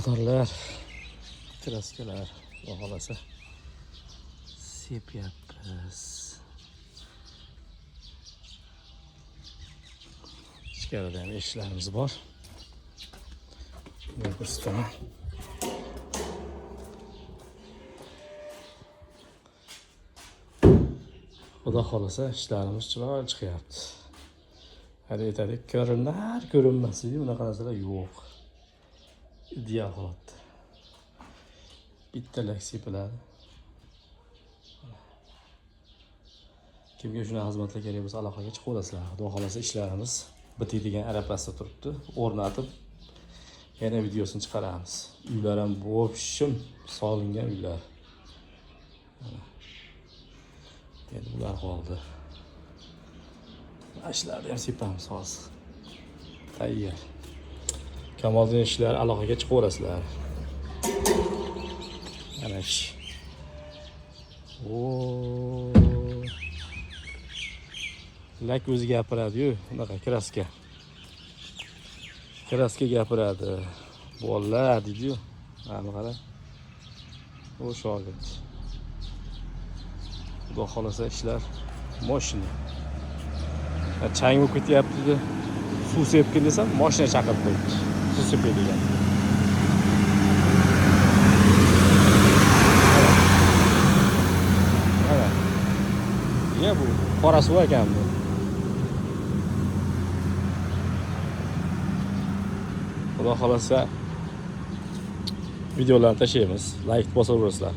Minnatdorlar. Kraskalar, Xudo xolasa sepyapmiz. Ichkarida ham eshiklarimiz bor. Ustma. Xudo xolasa ishlarimiz chiroyli chiqyapti. Hali aytadi, ko'rinmasdi, unaqa narsalar yo'q. Ideal holatda. Bittalak sepiladi. Kimga shunaqa xizmatlar kerak bo'lsa, aloqaga chiqaverasizlar. Xudo xolasa ishlarimiz bitadigan arafasida turibdi. O'rnatib yana videosini chiqaramiz. Uylar ham bo'pshim solingan uylar. Endi ular qoldi. Ishlarni ham sepamiz hozir. Tayyor. Kamolning ishlari aloqaga chiqaverasizlar. Mana ish. Lak o'zi gapiradi-yu, unaqa kraska. Kraska gapiradi. Bolalar deydi-yu. Mana qara. O shogird. Xudo xolasa ishlar mashina. Chang bo'lib ketyapti. Suv sepgin desam, mashina chaqirib qo'yibdi. Suv sepadigan. Mana. Ya bu qora suv ekan bu. Xudo xolasa videolarni tashlaymiz. Like bosaverasizlar.